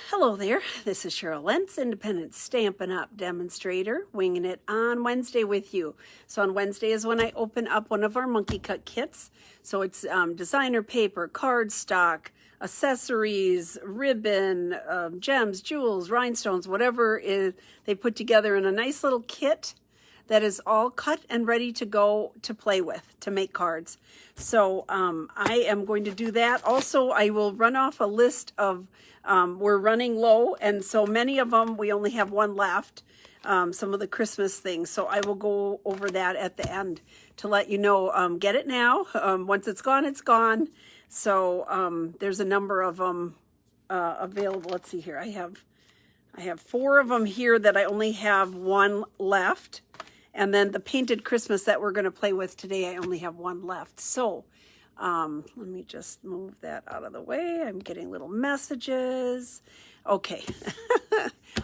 Hello there, this is Cheryl Lentz, independent Stampin' Up! Demonstrator, winging it on Wednesday with you. So on Wednesday is when I open up one of our monkey cut kits. So it's designer paper, cardstock, accessories, ribbon, gems, jewels, rhinestones, whatever is they put together in a nice little kit that is all cut and ready to go to play with, to make cards. So I am going to do that. Also, I will run off a list of, we're running low, and so many of them, we only have one left, some of the Christmas things. So I will go over that at the end to let you know, get it now. Once it's gone, it's gone. So there's a number of them available. Let's see here. I have 4 of them here that I only have 1 left. And then the painted Christmas that we're going to play with today, I only have 1 left. So let me just move that out of the way. I'm getting little messages. Okay.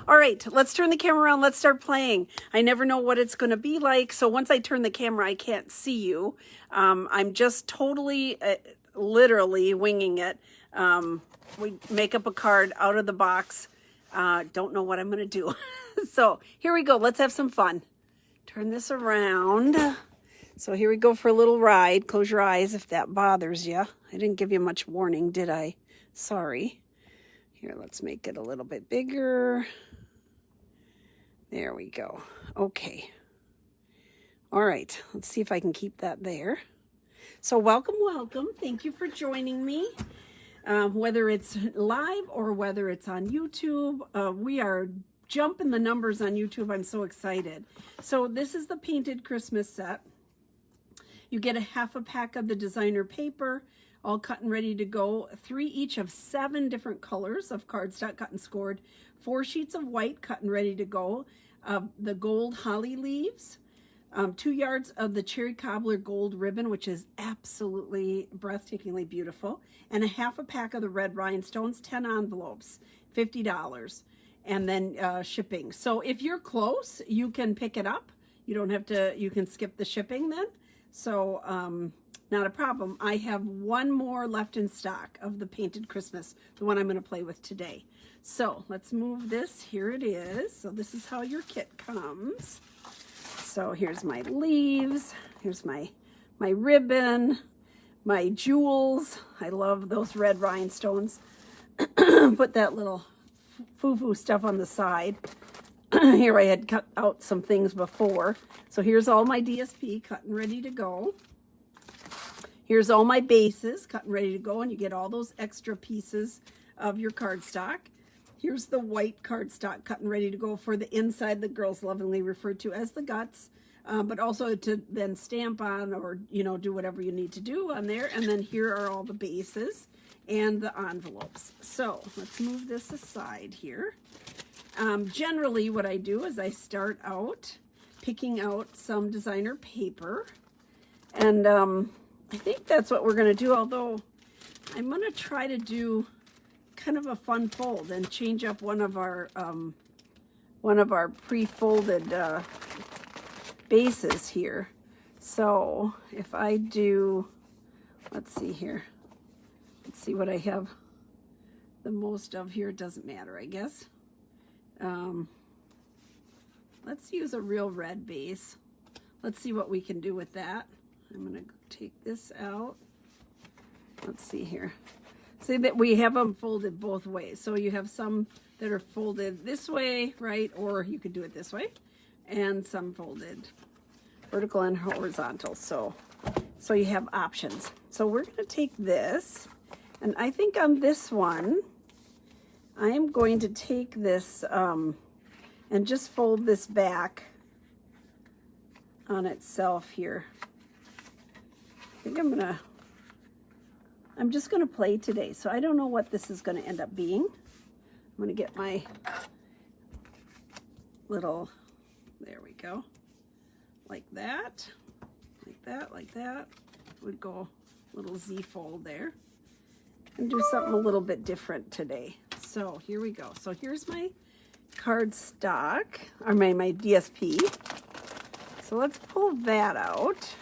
All right, let's turn the camera around. Let's start playing. I never know what it's going to be like. So once I turn the camera, I can't see you. I'm just totally, literally winging it. We make up a card out of the box. Don't know what I'm going to do. So here we go. Let's have some fun. Turn this around. So here we go for a little ride. Close your eyes if that bothers you. I didn't give you much warning, did I? Sorry. Here, let's make it a little bit bigger. There we go. Okay. All right. Let's see if I can keep that there. So welcome, welcome. Thank you for joining me. Whether it's live or whether it's on YouTube, we are jumping the numbers on YouTube. I'm so excited. So this is the painted Christmas set. You get a half a pack of the designer paper, all cut and ready to go. 3 each of 7 different colors of cardstock cut and scored. 4 sheets of white cut and ready to go. The gold holly leaves. 2 yards of the cherry cobbler gold ribbon, which is absolutely breathtakingly beautiful. And a half a pack of the red rhinestones, 10 envelopes, $50. And then shipping. So if you're close, you can pick it up. You don't have to, you can skip the shipping then. So not a problem. I have 1 more left in stock of the painted Christmas, the one I'm going to play with today. So let's move this. Here it is. So this is how your kit comes. So here's my leaves. Here's my ribbon, my jewels. I love those red rhinestones. Put that little foo-foo stuff on the side. Here I had cut out some things before. So here's all my DSP cut and ready to go. Here's all my bases cut and ready to go, and you get all those extra pieces of your cardstock. Here's the white cardstock cut and ready to go for the inside, the girls lovingly referred to as the guts, but also to then stamp on or, you know, do whatever you need to do on there. And then here are all the bases and the envelopes. So let's move this aside here. Generally what I do is I start out picking out some designer paper, and I think that's what we're going to do, although I'm going to try to do kind of a fun fold and change up one of our pre-folded bases here. So if I do, let's see here. Let's see what I have the most of here. It doesn't matter, I guess. Let's use a real red base. Let's see what we can do with that. I'm going to take this out. Let's see here. See that we have them folded both ways. So you have some that are folded this way, right? Or you could do it this way. And some folded vertical and horizontal. So you have options. So we're going to take this. And I think on this one, I am going to take this and just fold this back on itself here. I think I'm just going to play today. So I don't know what this is going to end up being. I'm going to get my little, there we go, like that, like that, like that. Would go little Z fold there. And do something a little bit different today. So here we go. So here's my cardstock, or my DSP. So let's pull that out.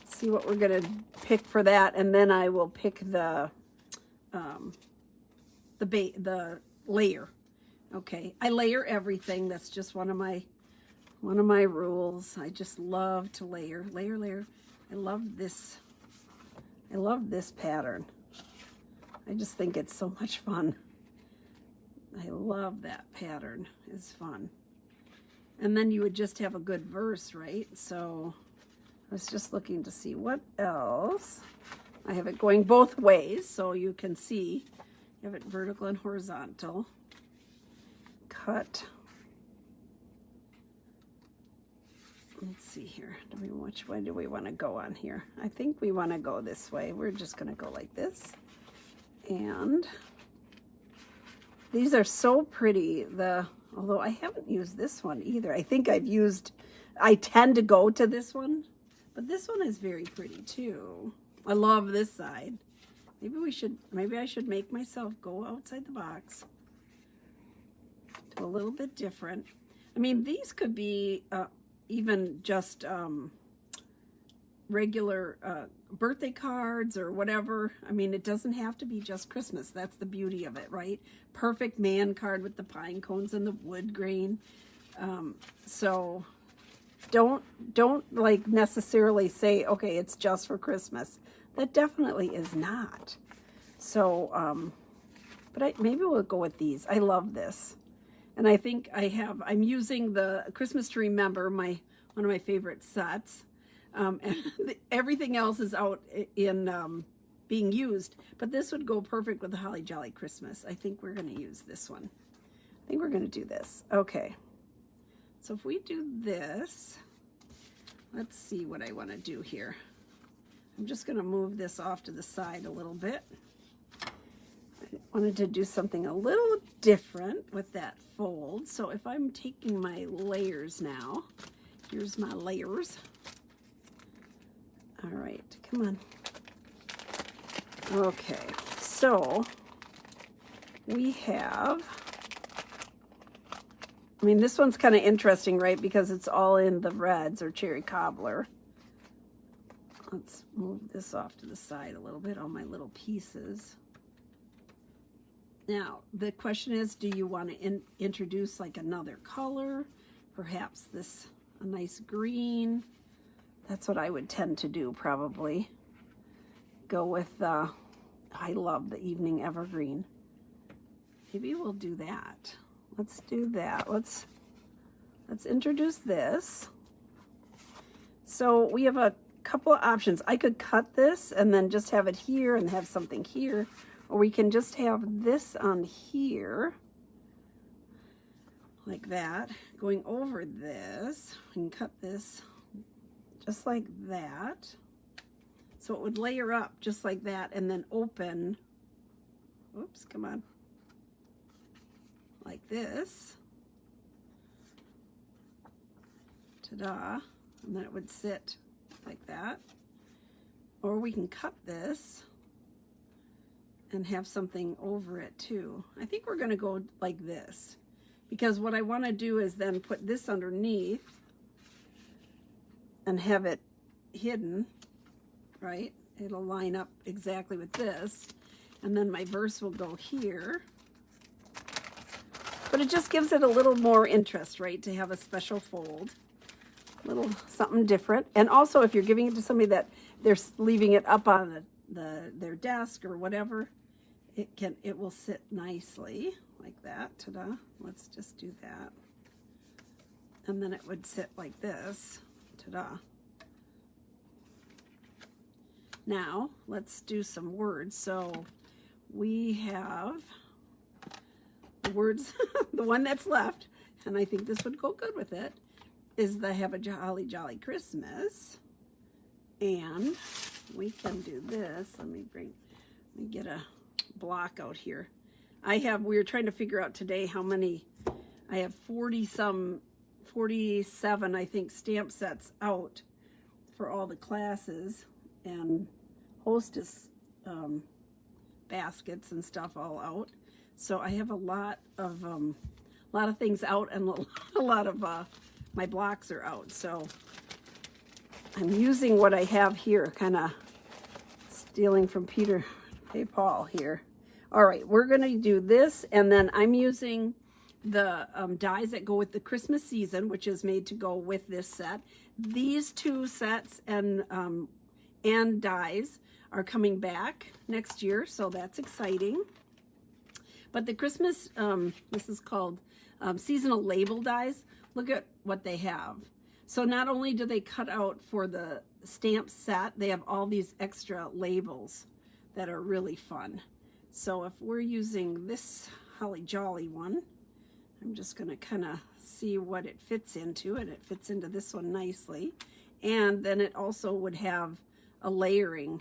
See what we're gonna pick for that, and then I will pick the layer. Okay, I layer everything. That's just one of my rules. I just love to layer. I love this pattern. I just think it's so much fun. I love that pattern. It's fun. And then you would just have a good verse, right? So I was just looking to see what else. I have it going both ways, so you can see. You have it vertical and horizontal. Cut. Let's see here. Which way do we want to go on here? I think we want to go this way. We're just going to go like this. And these are so pretty. Although I haven't used this one either. I think I tend to go to this one, but this one is very pretty too. I love this side. Maybe I should make myself go outside the box. Do a little bit different. I mean, these could be even just regular birthday cards or whatever. I mean, it doesn't have to be just Christmas. That's the beauty of it, right? Perfect man card with the pine cones and the wood grain. So don't like necessarily say, okay, it's just for Christmas. That definitely is not. So, but maybe we'll go with these. I love this. And I think I'm using the Christmas to Remember, one of my favorite sets. And everything else is out in being used, but this would go perfect with the Holly Jolly Christmas. I think we're going to use this one. I think we're going to do this. Okay. So if we do this, let's see what I want to do here. I'm just going to move this off to the side a little bit. I wanted to do something a little different with that fold. So if I'm taking my layers now, here's my layers. All right, come on. Okay, so we have, I mean, this one's kind of interesting, right? Because it's all in the reds or cherry cobbler. Let's move this off to the side a little bit, all my little pieces. Now, the question is, do you want to introduce like another color? Perhaps a nice green. That's what I would tend to do, probably. Go with, I love the Evening Evergreen. Maybe we'll do that. Let's do that. Let's introduce this. So we have a couple of options. I could cut this and then just have it here and have something here. Or we can just have this on here. Like that. Going over this. We can cut this just like that. So it would layer up just like that and then open, oops, come on, like this. Ta-da. And then it would sit like that. Or we can cut this and have something over it too. I think we're going to go like this because what I want to do is then put this underneath and have it hidden, right? It'll line up exactly with this. And then my verse will go here. But it just gives it a little more interest, right? To have a special fold. A little something different. And also if you're giving it to somebody that they're leaving it up on their desk or whatever, it will sit nicely like that. Ta-da. Let's just do that. And then it would sit like this. Ta-da. Now, let's do some words. So we have the words, the one that's left, and I think this would go good with it, is the Have a Jolly Jolly Christmas. And we can do this. Let me get a block out here. We were trying to figure out today how many, I have 47, I think, stamp sets out for all the classes and hostess baskets and stuff all out. So I have a lot of things out, and a lot of my blocks are out. So I'm using what I have here, kind of stealing from Peter, hey Paul here. All right, we're going to do this, and then I'm using the dies that go with the Christmas season, which is made to go with this set. These two sets and dies are coming back next year, so that's exciting. But the Christmas, this is called seasonal label dies. Look at what they have. So not only do they cut out for the stamp set, they have all these extra labels that are really fun. So if we're using this Holly Jolly one, I'm just going to kind of see what it fits into, and it fits into this one nicely. And then it also would have a layering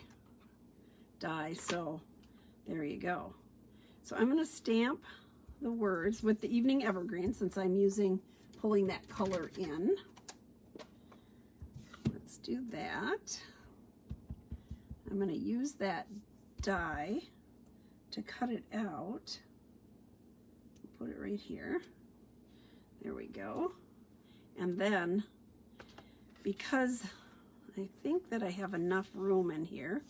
die, so there you go. So I'm going to stamp the words with the Evening Evergreen since I'm pulling that color in. Let's do that. I'm going to use that die to cut it out. Put it right here. There we go. And then, because I think that I have enough room in here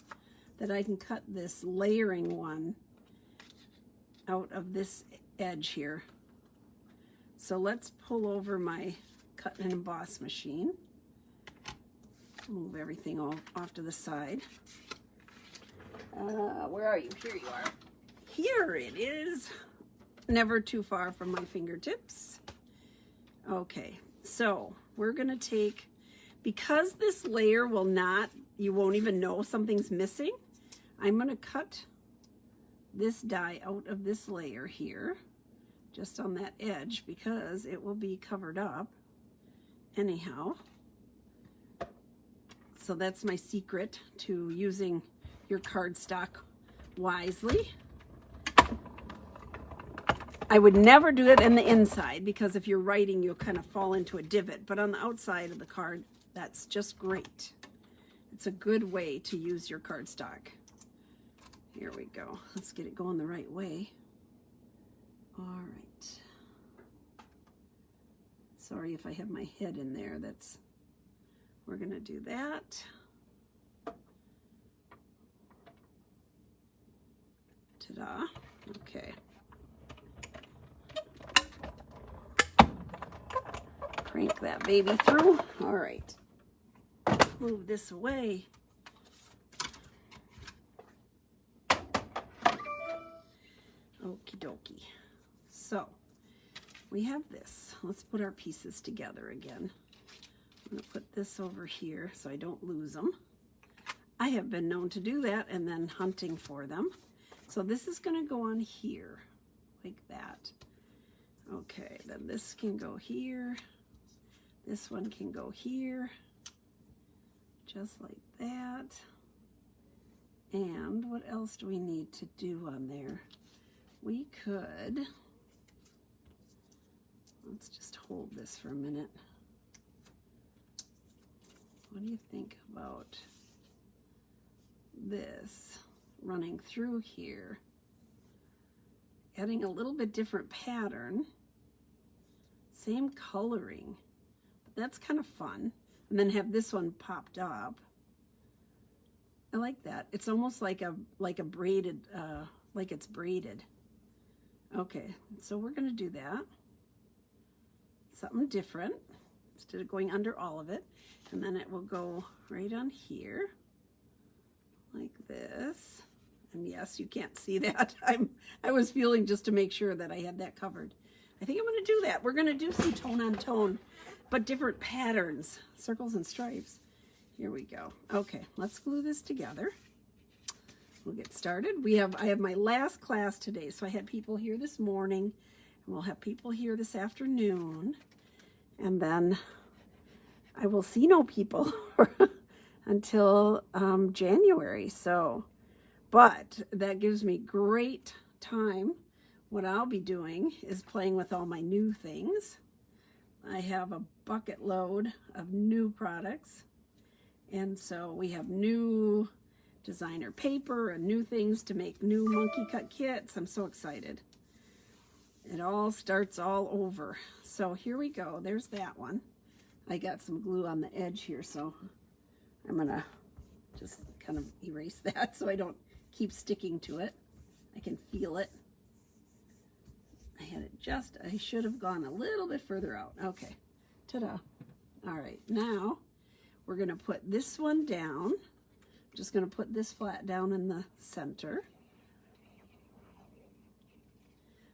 that I can cut this layering one out of this edge here. So let's pull over my cut and emboss machine. Move everything off to the side. Where are you? Here you are. Here it is. Never too far from my fingertips. Okay, so we're gonna take, because this layer will not, you won't even know something's missing, I'm gonna cut this die out of this layer here, just on that edge, because it will be covered up anyhow. So that's my secret to using your cardstock wisely. I would never do it in the inside, because if you're writing, you'll kind of fall into a divot. But on the outside of the card, that's just great. It's a good way to use your cardstock. Here we go. Let's get it going the right way. All right. Sorry if I have my head in there. We're going to do that. Ta-da. Okay. Crank that baby through. All right. Move this away. Okie dokie. So we have this. Let's put our pieces together again. I'm going to put this over here so I don't lose them. I have been known to do that and then hunting for them. So this is going to go on here like that. Okay, then this can go here. This one can go here, just like that. And what else do we need to do on there? We could, let's just hold this for a minute. What do you think about this running through here? Adding a little bit different pattern, same coloring. That's kind of fun. And then have this one popped up. I like that. It's almost like a braided, like it's braided. Okay, so we're gonna do that. Something different instead of going under all of it. And then it will go right on here like this. And yes, you can't see that. I was feeling just to make sure that I had that covered. I think I'm gonna do that. We're gonna do some tone on tone, but different patterns, circles and stripes. Here we go. Okay, let's glue this together. We'll get started. I have my last class today, so I had people here this morning, and we'll have people here this afternoon, and then I will see no people until January. So, but that gives me great time. What I'll be doing is playing with all my new things. I have a bucket load of new products, and so we have new designer paper and new things to make new monkey cut kits. I'm so excited. It all starts all over. So here we go. There's that one. I got some glue on the edge here, so I'm gonna just kind of erase that so I don't keep sticking to it. I can feel it. I should have gone a little bit further out. Okay, ta-da. All right, now we're gonna put this one down. I'm just gonna put this flat down in the center.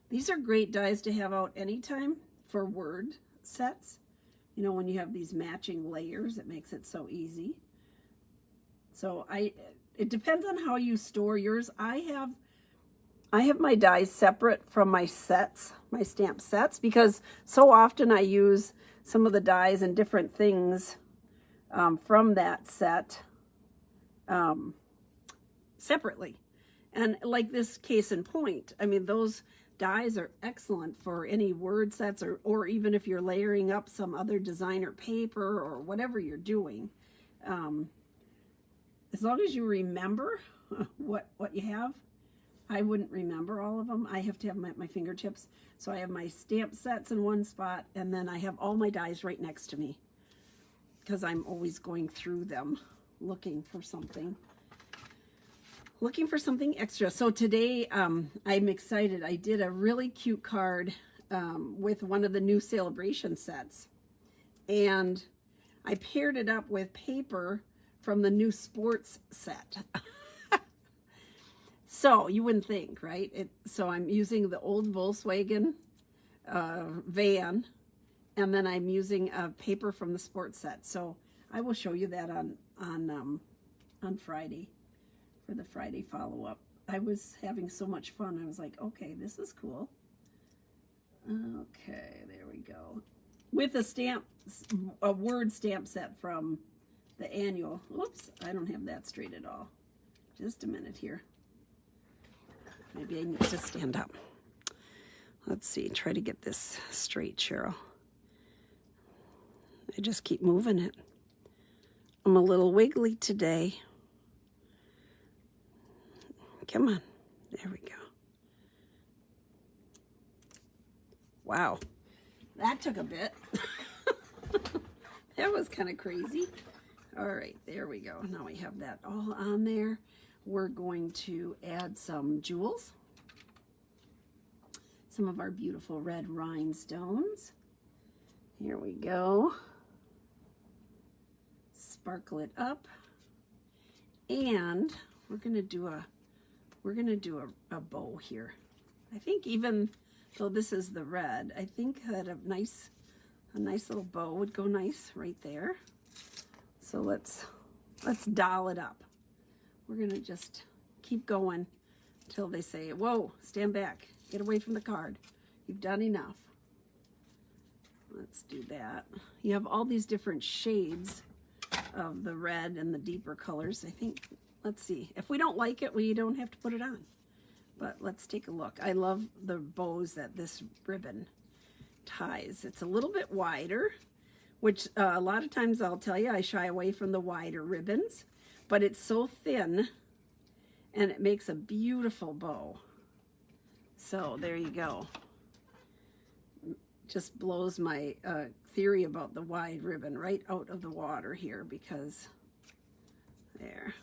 These are great dies to have out anytime for word sets. You know, when you have these matching layers, it makes it so easy. So it depends on how you store yours. I have my dies separate from my sets, my stamp sets, because so often I use some of the dies and different things from that set separately. And like this case in point, I mean, those dies are excellent for any word sets, or even if you're layering up some other designer paper or whatever you're doing. As long as you remember what you have. I wouldn't remember all of them. I have to have them at my fingertips. So I have my stamp sets in one spot, and then I have all my dies right next to me, because I'm always going through them looking for something extra. So today I'm excited. I did a really cute card with one of the new celebration sets, and I paired it up with paper from the new sports set. So you wouldn't think, right? So I'm using the old Volkswagen van, and then I'm using paper from the sports set. So I will show you that on Friday for the Friday follow-up. I was having so much fun. I was like, okay, this is cool. Okay, there we go. With a word stamp set from the annual. Oops, I don't have that straight at all. Just a minute here. Maybe I need to stand up. Let's see, try to get this straight, Cheryl. I just keep moving it. I'm a little wiggly today. Come on, there we go. Wow, that took a bit. That was kind of crazy. All right, there we go. Now we have that all on there. We're going to add some jewels, some of our beautiful red rhinestones. Here we go. Sparkle it up, and we're gonna do a bow here. I think even though this is the red, I think that a nice little bow would go nice right there. So let's doll it up. We're gonna just keep going until they say, whoa, stand back, get away from the card. You've done enough. Let's do that. You have all these different shades of the red and the deeper colors. I think, let's see. If we don't like it, we don't have to put it on. But let's take a look. I love the bows that this ribbon ties. It's a little bit wider, which a lot of times I'll tell you, I shy away from the wider ribbons. But it's so thin, and it makes a beautiful bow. So there you go. Just blows my theory about the wide ribbon right out of the water here, because there.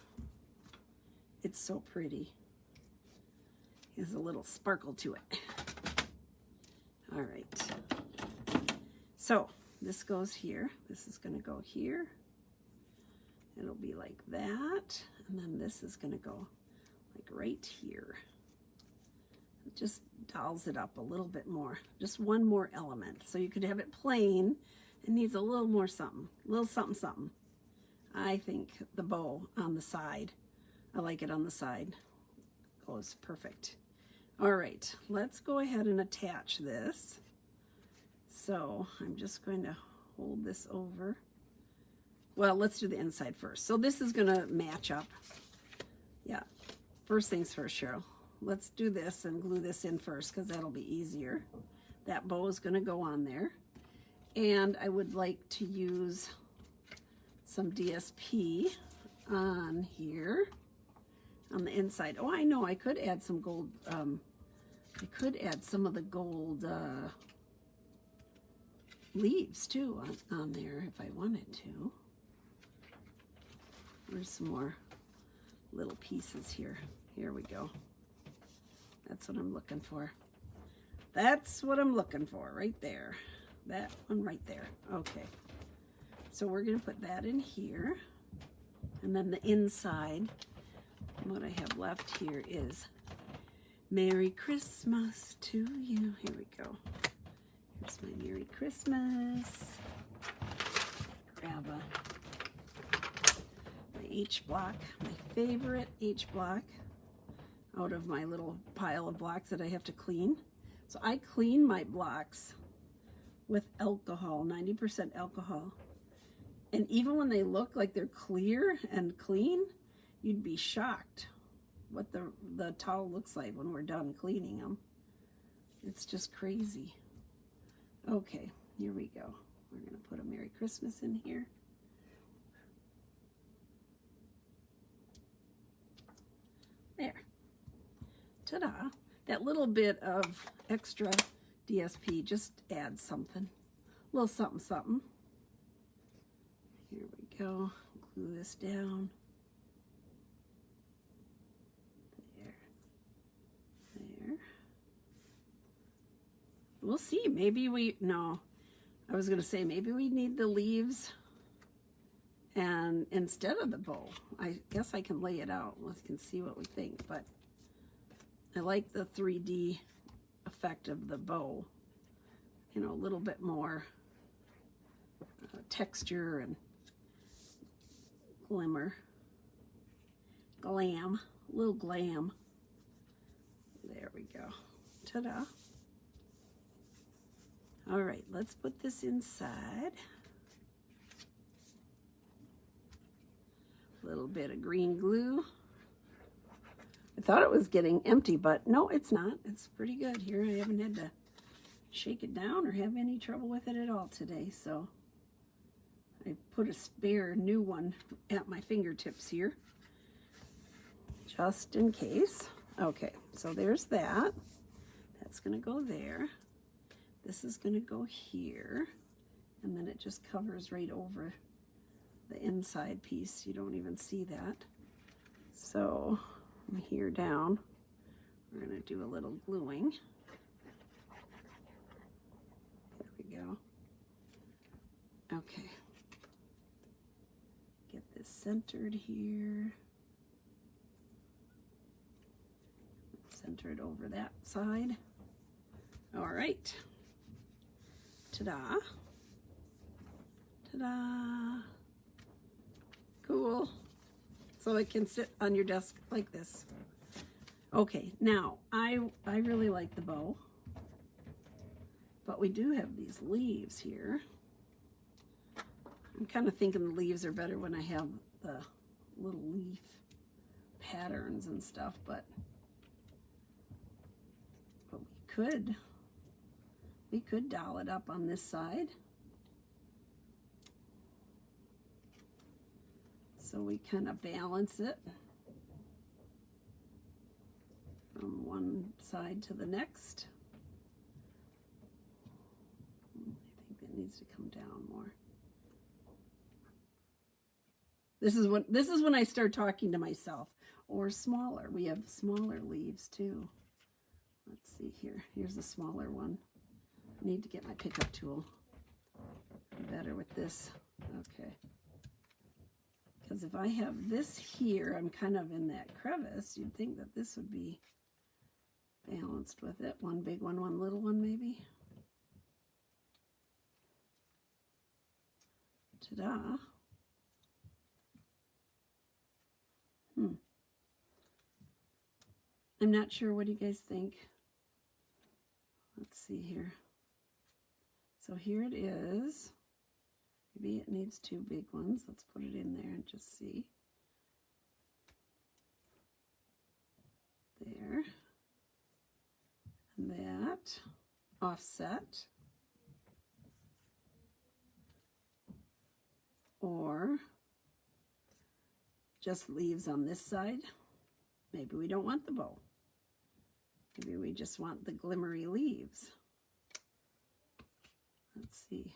It's so pretty. There's a little sparkle to it. All right. So this goes here. This is going to go here. It'll be like that, and then this is going to go like right here. It just dolls it up a little bit more, just one more element. So you could have it plain. It needs a little more something, a little something, something. I think the bow on the side, I like it on the side, goes perfect. All right, let's go ahead and attach this. So I'm just going to hold this over. Well, let's do the inside first. So this is gonna match up. Yeah, first things first, Cheryl. Let's do this and glue this in first, because that'll be easier. That bow is gonna go on there. And I would like to use some DSP on here, on the inside. Oh, I know, I could add some gold, I could add some of the gold leaves too on there if I wanted to. There's some more little pieces here. Here we go. That's what I'm looking for. That's what I'm looking for right there. That one right there. Okay. So we're going to put that in here. And then the inside, what I have left here is Merry Christmas to you. Here we go. Here's my Merry Christmas. Grab my H block, my favorite H block out of my little pile of blocks that I have to clean. So I clean my blocks with alcohol, 90% alcohol. And even when they look like they're clear and clean, you'd be shocked what the towel looks like when we're done cleaning them. It's just crazy. Okay, here we go. We're going to put a Merry Christmas in here. There. Ta-da. That little bit of extra DSP just adds something. A little something, something. Here we go. Glue this down. There. We'll see. Maybe no. I was going to say maybe we need the leaves and instead of the bow. I guess I can lay it out. We can see what we think, but I like the 3D effect of the bow. You know, a little bit more texture and glimmer. Glam. A little glam. There we go. Ta-da. All right, let's put this inside. A little bit of green glue. I thought it was getting empty, but no, it's not. It's pretty good here. I haven't had to shake it down or have any trouble with it at all today. So I put a spare new one at my fingertips here, just in case. Okay, so there's that. That's gonna go there. This is gonna go here. And then it just covers right over the inside piece. You don't even see that. So from here down, we're going to do a little gluing. There we go. Okay. Get this centered here. Center it over that side. All right. Ta-da. Ta-da. Cool. So it can sit on your desk like this. Okay, now I really like the bow, but we do have these leaves here. I'm kind of thinking the leaves are better when I have the little leaf patterns and stuff, but we could doll it up on this side. So we kind of balance it from one side to the next. I think that needs to come down more. This is when I start talking to myself. Or smaller. We have smaller leaves too. Let's see here. Here's a smaller one. I need to get my pickup tool. Better with this. Okay. Because if I have this here, I'm kind of in that crevice. You'd think that this would be balanced with it. One big one, one little one maybe. Ta-da. I'm not sure. What do you guys think? Let's see here. So here it is. Maybe it needs two big ones. Let's put it in there and just see. There. And that. Offset. Or just leaves on this side. Maybe we don't want the bow. Maybe we just want the glimmery leaves. Let's see.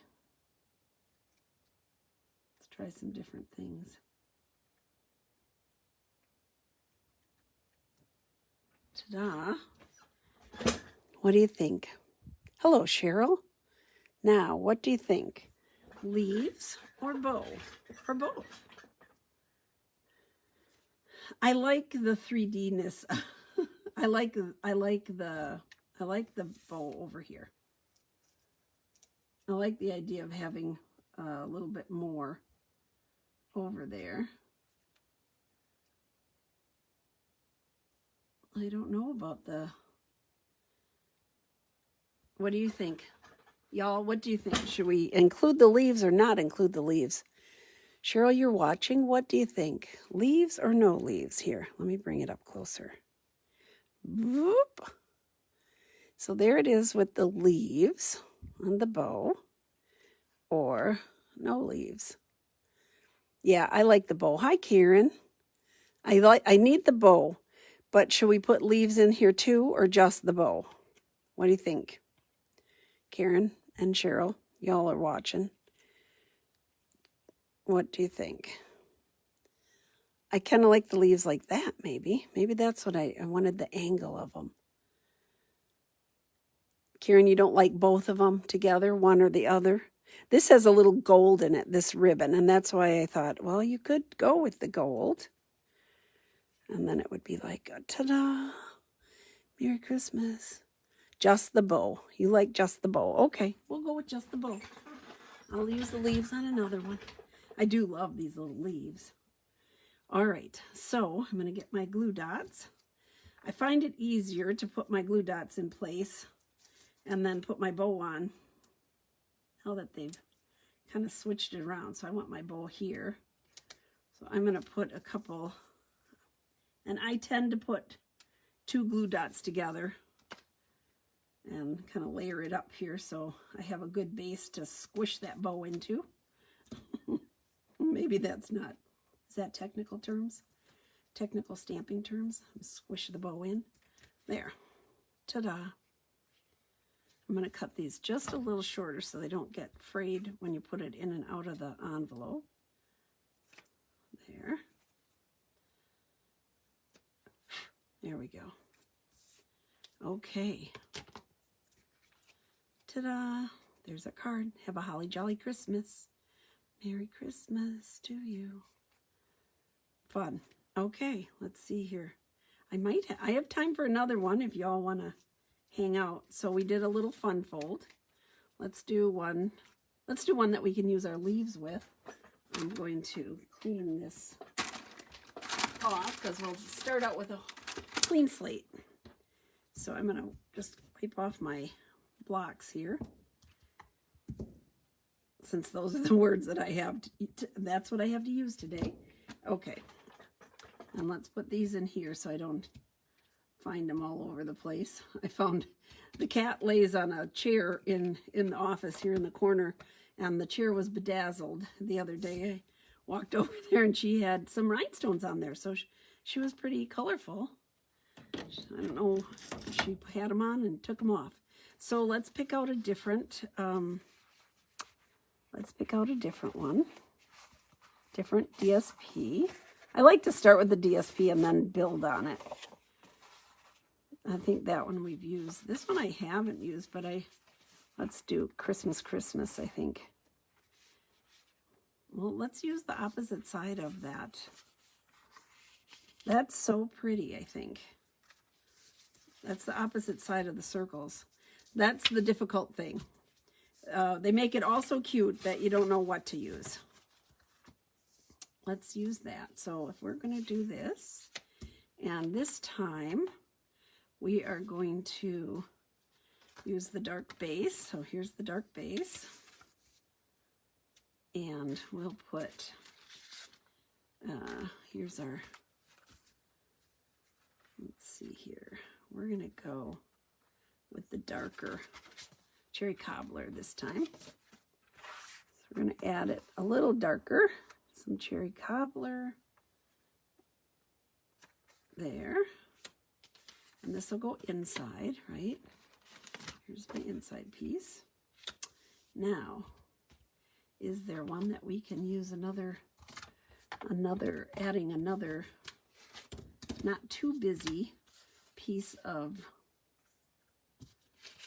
Let's try some different things. Ta-da. What do you think? Hello, Cheryl. Now, what do you think? Leaves or bow? Or both? I like the 3D-ness. I like the bow over here. I like the idea of having a little bit more over there. I don't know about the... What do you think? Y'all, what do you think? Should we include the leaves or not include the leaves? Cheryl, you're watching. What do you think? Leaves or no leaves? Here, let me bring it up closer. Whoop. So there it is with the leaves on the bow, or no leaves. Yeah, I like the bow. Hi, Karen. I need the bow, but should we put leaves in here too, or just the bow? What do you think? Karen and Cheryl, y'all are watching. What do you think? I kind of like the leaves like that, maybe. Maybe that's what I wanted, the angle of them. Karen, you don't like both of them together, one or the other? This has a little gold in it, this ribbon, and that's why I thought, well, you could go with the gold. And then it would be like, ta-da, Merry Christmas. Just the bow. You like just the bow. Okay, we'll go with just the bow. I'll use the leaves on another one. I do love these little leaves. All right, so I'm going to get my glue dots. I find it easier to put my glue dots in place and then put my bow on. Now that they've kind of switched it around. So I want my bow here. So I'm going to put a couple, and I tend to put 2 glue dots together and kind of layer it up here so I have a good base to squish that bow into. Maybe that's not, is that technical terms? Technical stamping terms? Squish the bow in. There. Ta-da. I'm going to cut these just a little shorter so they don't get frayed when you put it in and out of the envelope. There. There we go. Okay. Ta-da! There's a card. Have a holly jolly Christmas. Merry Christmas to you. Fun. Okay, let's see here. I have time for another one if y'all want to hang out. So we did a little fun fold. Let's do one. Let's do one that we can use our leaves with. I'm going to clean this off because we'll start out with a clean slate. So I'm going to just wipe off my blocks here, since those are the words that I have that's what I have to use today. Okay, and let's put these in here so I don't find them all over the place. I found the cat lays on a chair in the office here in the corner, and the chair was bedazzled the other day. I walked over there and she had some rhinestones on there, so she was pretty colorful. I don't know if she had them on and took them off. So let's pick out a different, one. Different DSP. I like to start with the DSP and then build on it. I think that one we've used. This one I haven't used, but let's do Christmas, I think. Well, let's use the opposite side of that. That's so pretty, I think. That's the opposite side of the circles. That's the difficult thing. They make it all so cute that you don't know what to use. Let's use that. So if we're going to do this, and this time we are going to use the dark base. So here's the dark base. And we'll put, here's our, let's see here. We're going to go with the darker cherry cobbler this time. So we're going to add it a little darker. Some cherry cobbler. There. And this will go inside, right? Here's my inside piece. Now, is there one that we can use adding another not too busy piece of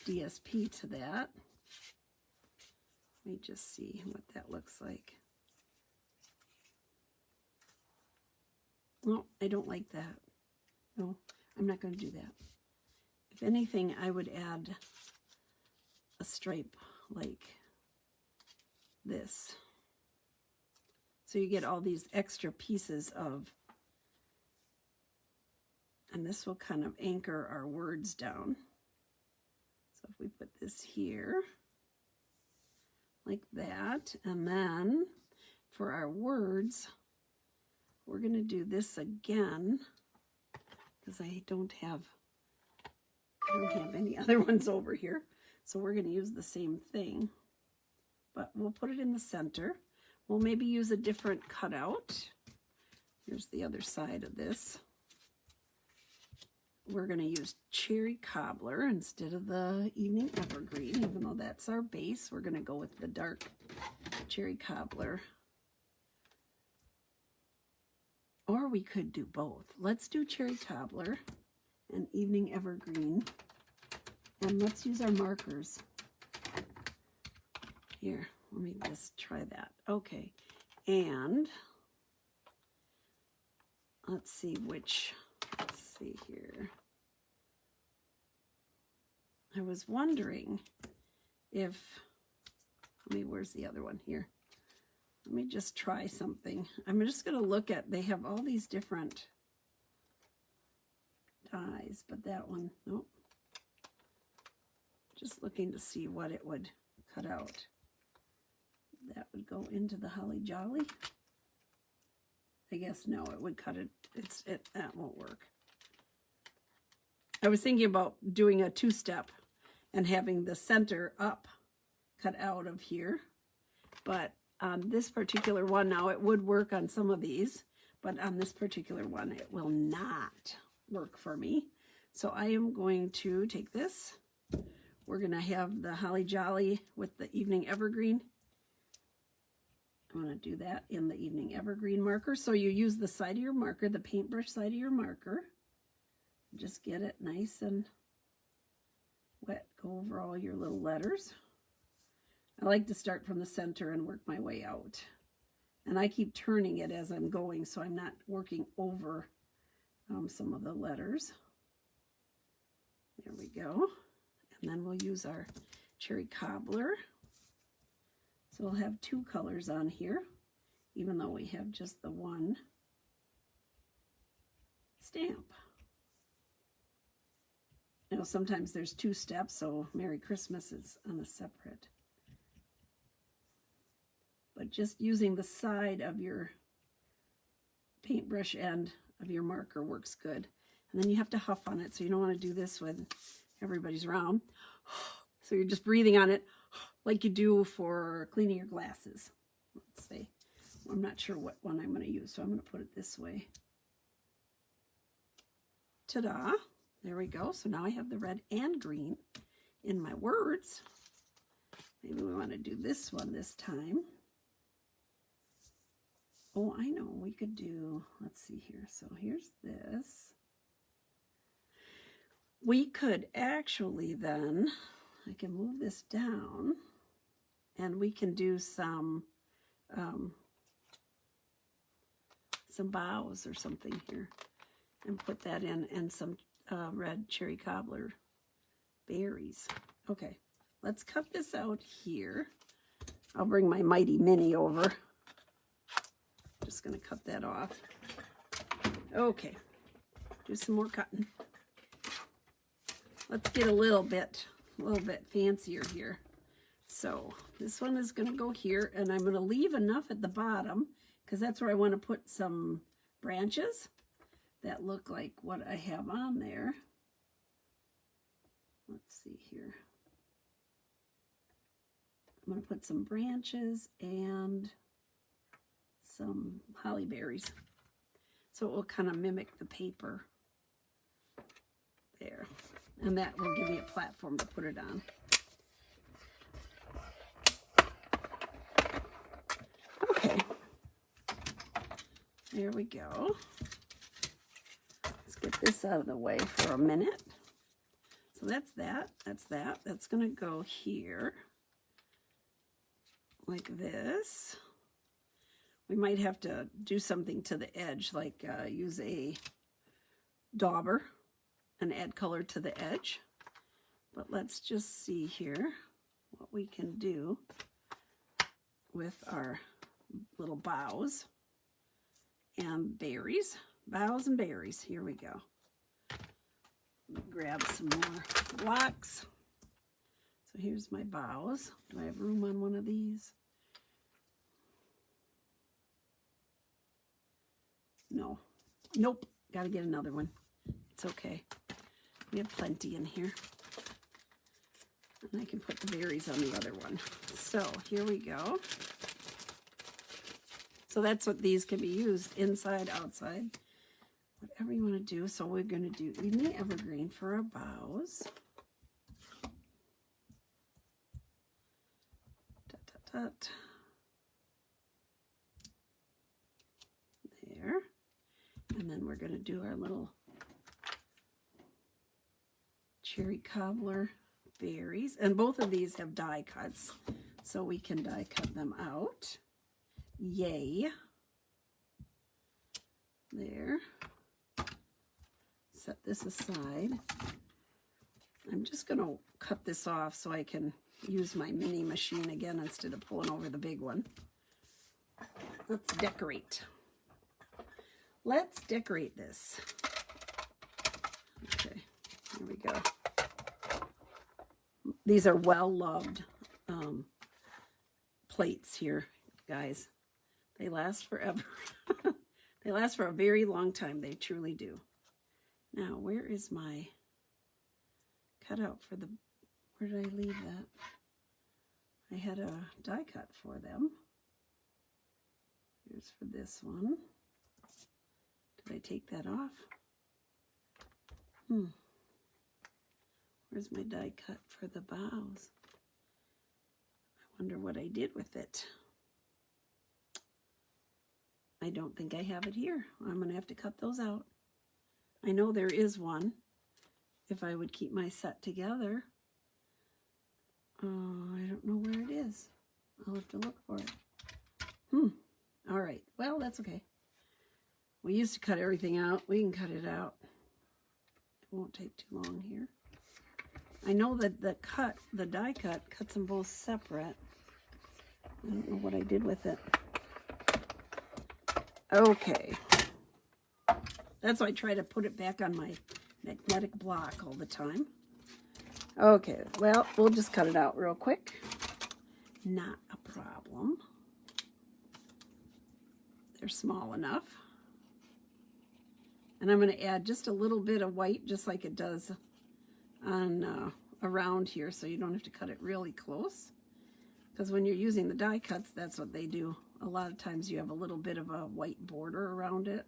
DSP to that. Let me just see what that looks like. No, I don't like that. No, I'm not going to do that. If anything, I would add a stripe like this. So you get all these extra pieces of, and this will kind of anchor our words down. So if we put this here, like that, and then for our words, we're going to do this again, because I don't have any other ones over here. So we're going to use the same thing, but we'll put it in the center. We'll maybe use a different cutout. Here's the other side of this. We're going to use Cherry Cobbler instead of the Evening Evergreen, even though that's our base. We're going to go with the dark Cherry Cobbler. Or we could do both. Let's do Cherry Cobbler and Evening Evergreen. And let's use our markers. Here, let me just try that. Okay, and let's see which, let's see here. I was wondering if, where's the other one here? Let me just try something. I'm just going to look at, they have all these different dyes, but that one, nope. Just looking to see what it would cut out. That would go into the Holly Jolly. I guess no, it would cut it. That won't work. I was thinking about doing a two-step and having the center up cut out of here, but on this particular one, now it would work on some of these, but on this particular one, it will not work for me. So I am going to take this. We're going to have the Holly Jolly with the Evening Evergreen. I'm going to do that in the Evening Evergreen marker. So you use the side of your marker, the paintbrush side of your marker. Just get it nice and wet. Go over all your little letters. I like to start from the center and work my way out. And I keep turning it as I'm going, so I'm not working over some of the letters. There we go. And then we'll use our Cherry Cobbler. So we'll have two colors on here, even though we have just the one stamp. You know, sometimes there's two steps, so Merry Christmas is on a separate. But just using the side of your paintbrush end of your marker works good. And then you have to huff on it, so you don't want to do this when everybody's around. So you're just breathing on it like you do for cleaning your glasses. Let's see. I'm not sure what one I'm going to use, so I'm going to put it this way. Ta-da! There we go. So now I have the red and green in my words. Maybe we want to do this one this time. Oh, I know. We could do, let's see here. So here's this. We could actually then, I can move this down, and we can do some bows or something here, and put that in, and some red Cherry Cobbler berries. Okay, let's cut this out here. I'll bring my Mighty Mini over. Just going to cut that off. Okay, do some more cutting. Let's get a little bit fancier here. So this one is going to go here, and I'm going to leave enough at the bottom because that's where I want to put some branches that look like what I have on there. Let's see here. I'm going to put some branches and some holly berries. So it will kind of mimic the paper there. And that will give me a platform to put it on. Okay. There we go. Let's get this out of the way for a minute. So So that's that. That's going to go here like this. We might have to do something to the edge, like use a dauber and add color to the edge. But let's just see here what we can do with our little boughs and berries. Boughs and berries. Here we go. Let me grab some more blocks. So here's my boughs. Do I have room on one of these? No. Nope. Got to get another one. It's okay. We have plenty in here. And I can put the berries on the other one. So here we go. So that's what these can be used, inside, outside, whatever you want to do. So we're going to do evening evergreen for our boughs. Dot, dot, dot. There. And then we're going to do our little cherry cobbler berries. And both of these have die cuts, so we can die cut them out. Yay. There. Set this aside. I'm just going to cut this off so I can use my mini machine again instead of pulling over the big one. Let's decorate. Let's decorate this. Okay, here we go. These are well-loved plates here, guys. They last forever. They last for a very long time. They truly do. Now, where is my cutout for the... Where did I leave that? I had a die cut for them. Here's for this one. Did I take that off? Where's my die cut for the boughs? I wonder what I did with it. I don't think I have it here. I'm going to have to cut those out. I know there is one. If I would keep my set together. I don't know where it is. I'll have to look for it. All right. Well, that's okay. We used to cut everything out. We can cut it out. It won't take too long here. I know that the die cut cuts them both separate. I don't know what I did with it. Okay. That's why I try to put it back on my magnetic block all the time. Okay, well, we'll just cut it out real quick. Not a problem. They're small enough. And I'm going to add just a little bit of white, just like it does on around here, so you don't have to cut it really close. Because when you're using the die cuts, that's what they do. A lot of times you have a little bit of a white border around it.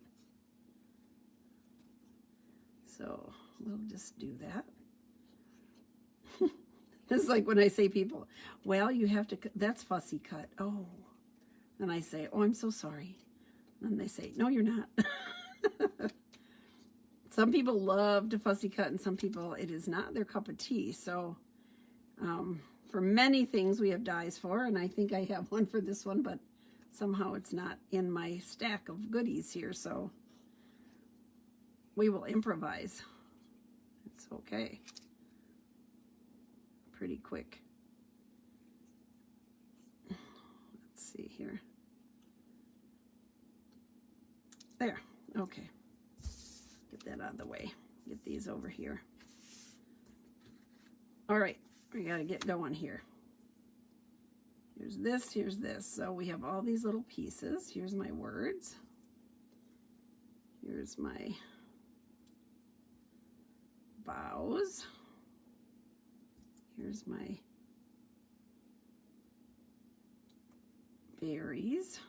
So we'll just do that. This is like when I say people, well, you have to, that's fussy cut. Oh. And I say, oh, I'm so sorry. And they say, no, you're not. Some people love to fussy cut, and some people, it is not their cup of tea. So for many things we have dies for, and I think I have one for this one, but somehow it's not in my stack of goodies here, so we will improvise. It's okay. Pretty quick. Let's see here. There. Okay. Get that out of the way. Get these over here. All right. We got to get going here. Here's this. Here's this. So we have all these little pieces. Here's my words. Here's my boughs. Here's my berries.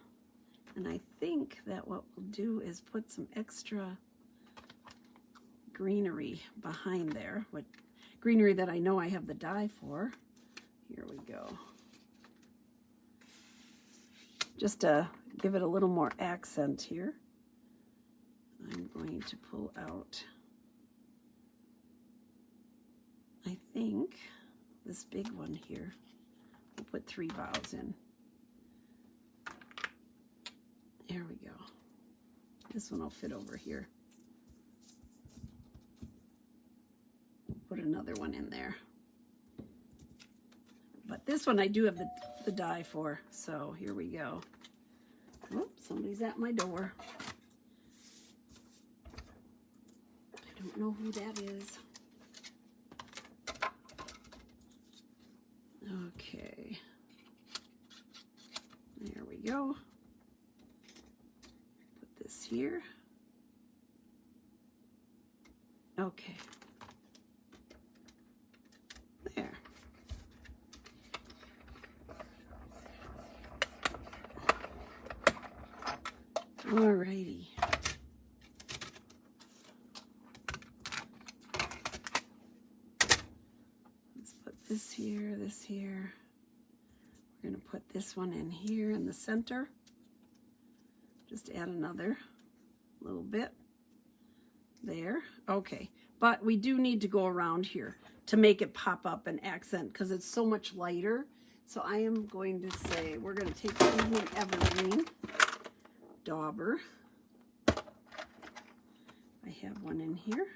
And I think that what we'll do is put some extra greenery behind there. What greenery that I know I have the die for. Here we go. Just to give it a little more accent here, I'm going to pull out, I think this big one here, we'll put 3 bows in. There we go. This one will fit over here. Put another one in there. But this one I do have the die for, so here we go. Oh, somebody's at my door. I don't know who that is. Okay. There we go. Put this here. Okay. There. Alrighty. Let's put this here, this here. We're going to put this one in here in the center. Just add another little bit there. Okay, but we do need to go around here to make it pop up and accent because it's so much lighter. So I am going to say we're going to take Evening Evergreen dauber. I have one in here.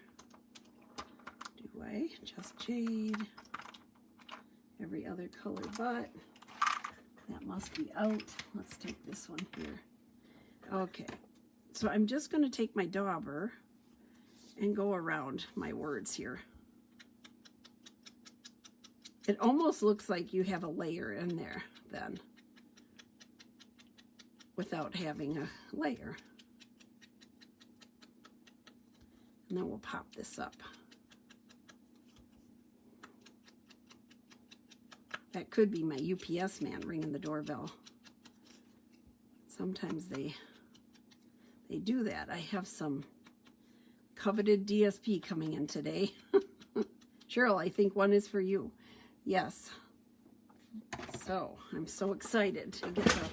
Do I? Just jade. Every other color but. That must be out. Let's take this one here. Okay. So I'm just going to take my dauber and go around my words here. It almost looks like you have a layer in there then, without having a layer. And then we'll pop this up. That could be my UPS man ringing the doorbell. Sometimes they do that. I have some coveted DSP coming in today. Cheryl, I think one is for you. Yes. So I'm so excited to get a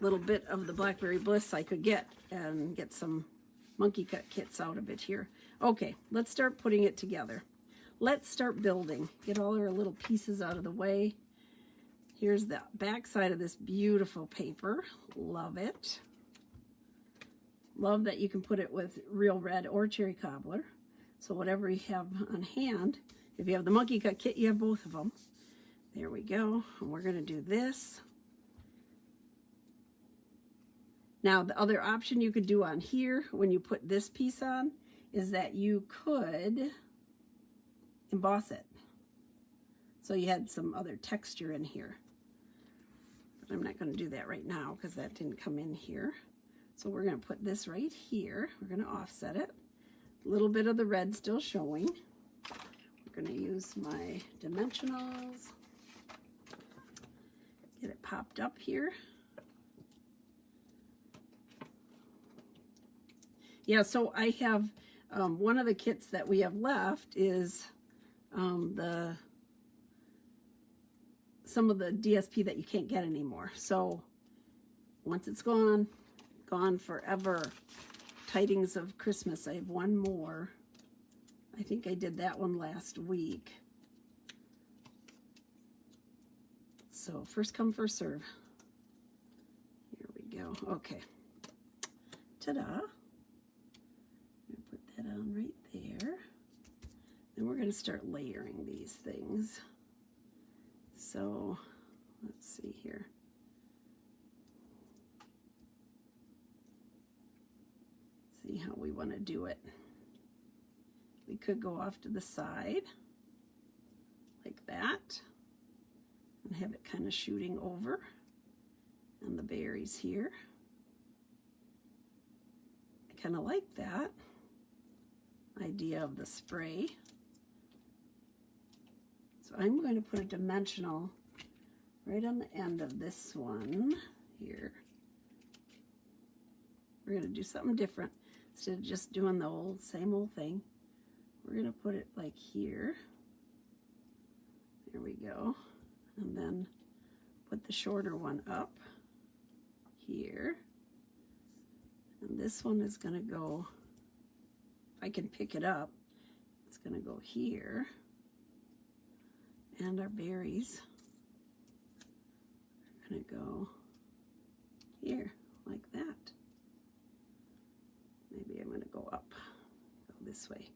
little bit of the Blackberry Bliss I could get and get some monkey cut kits out of it here. Okay, let's start putting it together. Let's start building. Get all our little pieces out of the way. Here's the back side of this beautiful paper. Love it. Love that you can put it with real red or cherry cobbler. So whatever you have on hand, if you have the monkey cut kit, you have both of them. There we go. And we're going to do this. Now, the other option you could do on here when you put this piece on is that you could emboss it. So you had some other texture in here. But I'm not going to do that right now because that didn't come in here. So we're going to put this right here. We're going to offset it. A little bit of the red still showing. We're going to use my dimensionals. Get it popped up here. Yeah, so I have one of the kits that we have left is some of the DSP that you can't get anymore. So once it's gone forever. Tidings of Christmas. I have one more. I think I did that one last week. So first come, first serve. Here we go. Okay. Ta-da. Put that on right there. Then we're going to start layering these things. So let's see here. See how we want to do it. We could go off to the side like that and have it kind of shooting over, and the berries here. I kind of like that idea of the spray. So I'm going to put a dimensional right on the end of this one here. We're going to do something different. Instead of just doing the same old thing, we're going to put it like here. There we go. And then put the shorter one up here. And this one is going to go, if I can pick it up, it's going to go here. And our berries are going to go here, like that. Maybe I'm going to go up, go this way.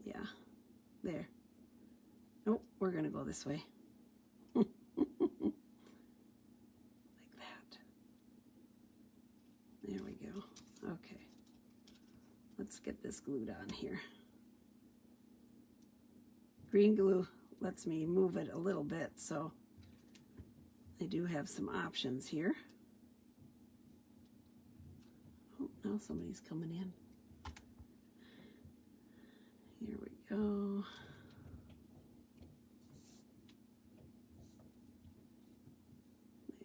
Yeah, there. Nope, we're going to go this way. Like that. There we go. Okay. Let's get this glued on here. Green glue lets me move it a little bit, so I do have some options here. Oh, now somebody's coming in. Here we go.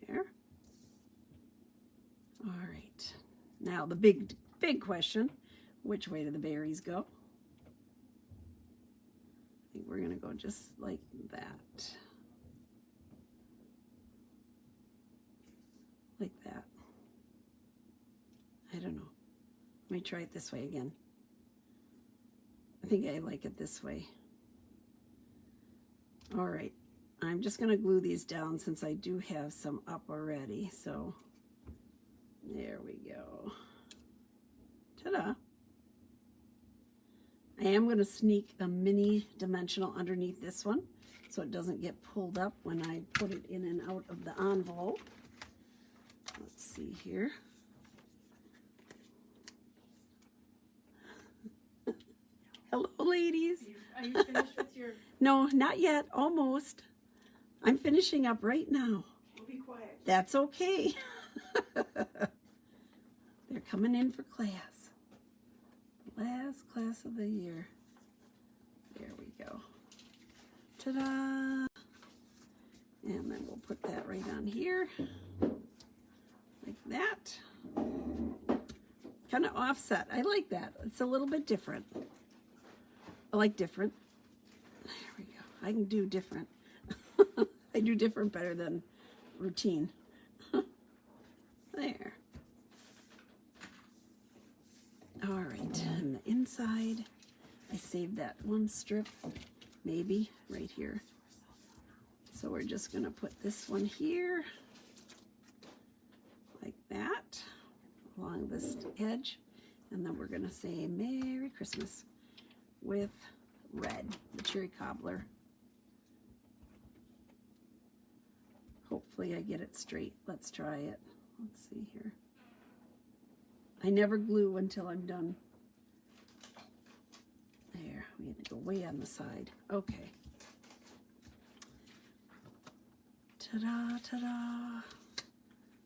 There. All right. Now the big question, which way do the berries go? I think we're going to go just like that. Like that. I don't know. Let me try it this way again. I think I like it this way. All right. I'm just going to glue these down since I do have some up already. So there we go. Ta-da. I am going to sneak a mini dimensional underneath this one so it doesn't get pulled up when I put it in and out of the envelope. Let's see here. Hello, ladies. Are you finished with your... No, not yet. Almost. I'm finishing up right now. We'll be quiet. That's okay. They're coming in for class. Last class of the year. There we go. Ta-da! And then we'll put that right on here. Like that. Kind of offset. I like that. It's a little bit different. I like different. There we go. I can do different. I do different better than routine. There. All right, and the inside, I saved that one strip, maybe, right here. So we're just gonna put this one here, like that, along this edge, and then we're gonna say Merry Christmas with red, the cherry cobbler. Hopefully I get it straight. Let's try it. Let's see here. I never glue until I'm done. There, we had to go way on the side. Okay. Ta-da, ta-da.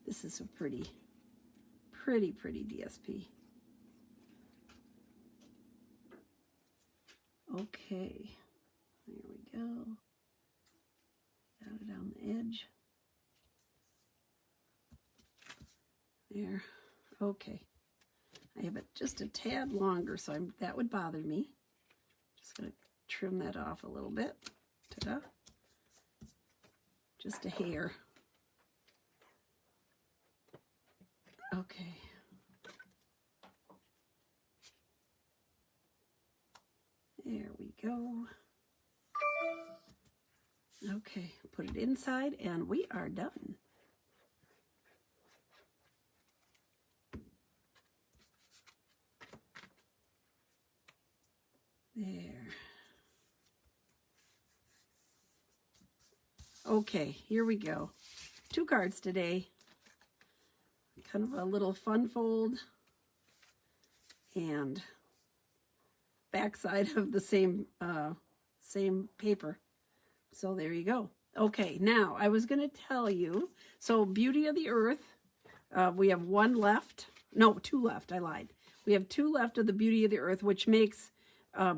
This is a pretty DSP. Okay, there we go. Got it on the edge. There, okay. I have it just a tad longer, so that would bother me. Just gonna trim that off a little bit. Ta-da. Just a hair. Okay. There we go. Okay, put it inside and we are done. There. Okay, here we go. 2 cards today. Kind of a little fun fold and backside of the same paper. So there you go. Okay, now I was going to tell you, so Beauty of the Earth, we have 1 left. No, 2 left. I lied. We have 2 left of the Beauty of the Earth, which makes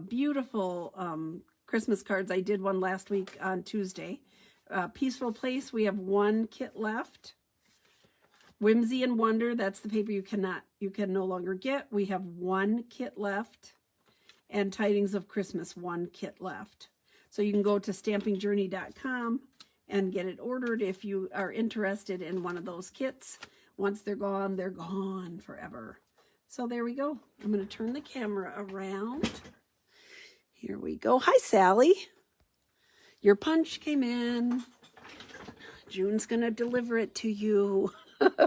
beautiful Christmas cards. I did one last week on Tuesday. Peaceful Place, we have 1 kit left. Whimsy and Wonder, that's the paper you can no longer get. We have 1 kit left. And Tidings of Christmas, 1 kit left. So you can go to stampingjourney.com and get it ordered if you are interested in one of those kits. Once they're gone forever. So there we go. I'm going to turn the camera around. Here we go. Hi, Sally. Your punch came in. June's going to deliver it to you.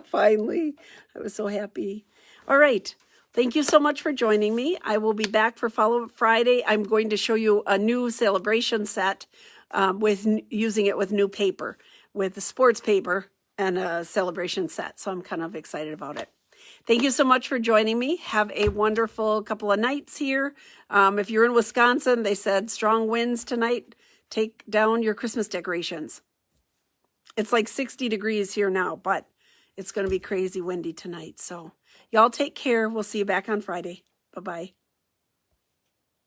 Finally. I was so happy. All right. Thank you so much for joining me. I will be back for Follow-Up Friday. I'm going to show you a new celebration set using it with new paper, with the sports paper and a celebration set. So I'm kind of excited about it. Thank you so much for joining me. Have a wonderful couple of nights here. If you're in Wisconsin, they said strong winds tonight. Take down your Christmas decorations. It's like 60 degrees here now, but it's going to be crazy windy tonight. So y'all take care. We'll see you back on Friday. Bye-bye.